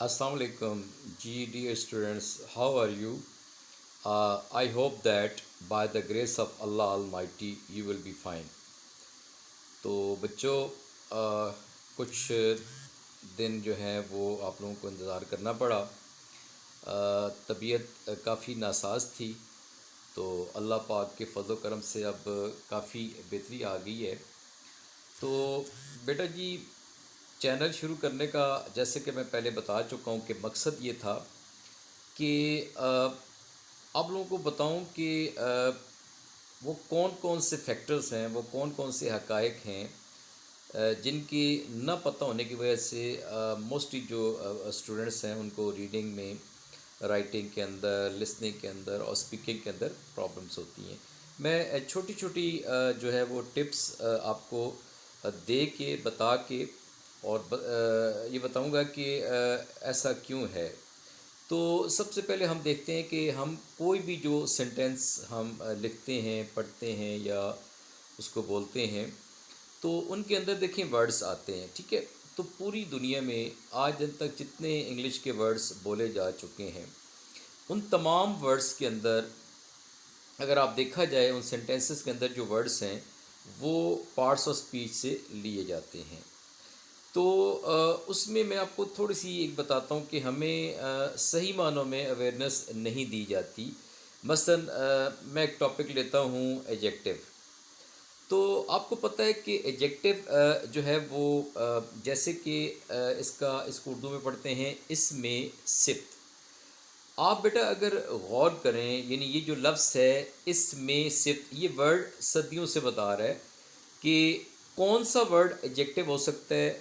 Assalamu alaikum, dear students. How are you? I hope that by the grace of Allah Almighty you will be fine. تو بچوں کچھ دن جو ہیں وہ آپ لوگوں کو انتظار کرنا پڑا. طبیعت کافی ناساز تھی تو اللہ پاک کے فضل و کرم سے اب کافی بہتری آ گئی ہے. تو بیٹا جی چینل شروع کرنے کا جیسے کہ میں پہلے بتا چکا ہوں کہ مقصد یہ تھا کہ آپ لوگوں کو بتاؤں کہ وہ کون کون سے فیکٹرز ہیں، وہ کون کون سے حقائق ہیں جن کی نہ پتہ ہونے کی وجہ سے موسٹلی جو اسٹوڈنٹس ہیں ان کو ریڈنگ میں، رائٹنگ کے اندر، لسننگ کے اندر اور اسپیکنگ کے اندر پرابلمس ہوتی ہیں. میں چھوٹی چھوٹی جو ہے وہ ٹپس آپ کو دے کے بتا کے اور یہ بتاؤں گا کہ ایسا کیوں ہے. تو سب سے پہلے ہم دیکھتے ہیں کہ ہم کوئی بھی جو سینٹینس ہم لکھتے ہیں، پڑھتے ہیں یا اس کو بولتے ہیں تو ان کے اندر دیکھیں ورڈز آتے ہیں. ٹھیک ہے، تو پوری دنیا میں آج دن تک جتنے انگلش کے ورڈز بولے جا چکے ہیں ان تمام ورڈز کے اندر اگر آپ دیکھا جائے ان سینٹینسز کے اندر جو ورڈز ہیں وہ پارٹس آف اسپیچ سے لیے جاتے ہیں. تو اس میں آپ کو تھوڑی سی ایک بتاتا ہوں کہ ہمیں صحیح معنوں میں اویئرنیس نہیں دی جاتی. مثلا میں ایک ٹاپک لیتا ہوں ایجیکٹو. تو آپ کو پتہ ہے کہ ایجیکٹو جو ہے وہ جیسے کہ اس کو اردو میں پڑھتے ہیں اس میں صفت. آپ بیٹا اگر غور کریں یعنی یہ جو لفظ ہے اس میں صفت، یہ ورڈ صدیوں سے بتا رہا ہے کہ کون سا ورڈ ایجیکٹو ہو سکتا ہے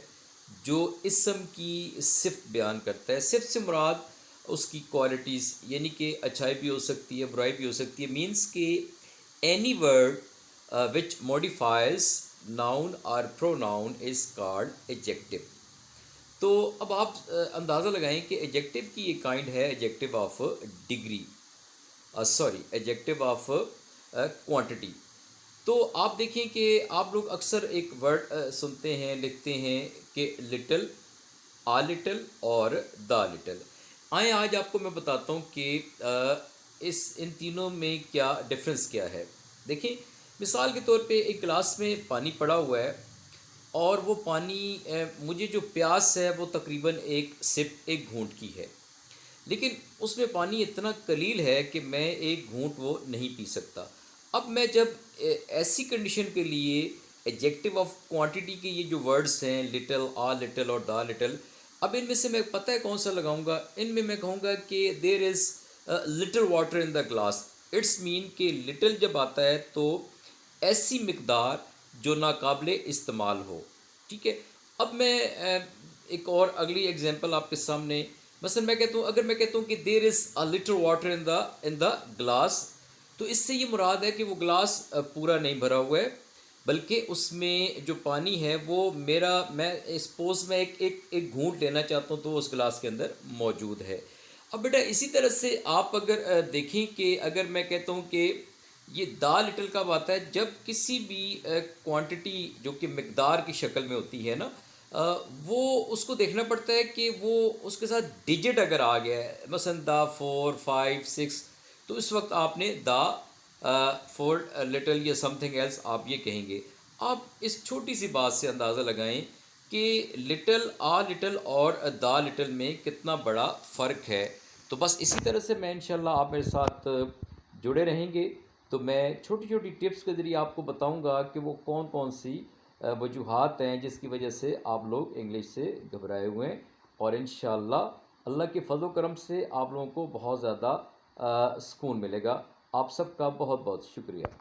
جو اسم کی صفت بیان کرتا ہے. صفت سے مراد اس کی کوالٹیز یعنی کہ اچھائی بھی ہو سکتی ہے، برائی بھی ہو سکتی ہے. مینس کہ any word which modifies noun or pronoun is called adjective. تو اب آپ اندازہ لگائیں کہ ایجیکٹو کی یہ کائنڈ ہے adjective of degree, adjective of quantity. تو آپ دیکھیں کہ آپ لوگ اکثر ایک ورڈ سنتے ہیں، لکھتے ہیں کہ لٹل، آ لٹل اور دا لٹل. آج آپ کو میں بتاتا ہوں کہ ان تینوں میں کیا ڈفرینس کیا ہے. دیکھیں مثال کے طور پہ ایک گلاس میں پانی پڑا ہوا ہے اور وہ پانی مجھے جو پیاس ہے وہ تقریباً ایک سپ، ایک گھونٹ کی ہے، لیکن اس میں پانی اتنا قلیل ہے کہ میں ایک گھونٹ وہ نہیں پی سکتا. اب میں جب ایسی کنڈیشن کے لیے ایجیکٹو آف کوانٹٹی کے یہ جو ورڈز ہیں لٹل، آ لٹل اور دا لٹل، اب ان میں سے میں پتہ ہے کون سا لگاؤں گا. ان میں کہوں گا کہ there is little water in the glass. It's mean کہ لٹل جب آتا ہے تو ایسی مقدار جو ناقابل استعمال ہو. ٹھیک ہے، اب میں ایک اور اگلی ایگزامپل آپ کے سامنے، مثلا میں کہتا ہوں، اگر میں کہتا ہوں کہ there is a little water in the glass, تو اس سے یہ مراد ہے کہ وہ گلاس پورا نہیں بھرا ہوا ہے بلکہ اس میں جو پانی ہے وہ میں سپوز میں ایک گھونٹ لینا چاہتا ہوں تو اس گلاس کے اندر موجود ہے. اب بیٹا اسی طرح سے آپ اگر دیکھیں کہ اگر میں کہتا ہوں کہ یہ دا لٹل کب آتا ہے، جب کسی بھی کوانٹٹی جو کہ مقدار کی شکل میں ہوتی ہے نا، وہ اس کو دیکھنا پڑتا ہے کہ وہ اس کے ساتھ ڈیجٹ اگر آ گیا ہے، مثلا دا 4 5 6، تو اس وقت آپ نے دا 4 لٹل یا سم تھنگ ایلس آپ یہ کہیں گے. آپ اس چھوٹی سی بات سے اندازہ لگائیں کہ لٹل، آ لٹل اور دا لٹل میں کتنا بڑا فرق ہے. تو بس اسی طرح سے میں انشاءاللہ آپ میرے ساتھ جڑے رہیں گے تو میں چھوٹی چھوٹی ٹپس کے ذریعے آپ کو بتاؤں گا کہ وہ کون کون سی وجوہات ہیں جس کی وجہ سے آپ لوگ انگلش سے گھبرائے ہوئے ہیں، اور انشاءاللہ اللہ کے فضل و کرم سے آپ لوگوں کو بہت زیادہ سکون ملے گا. آپ سب کا بہت بہت شکریہ.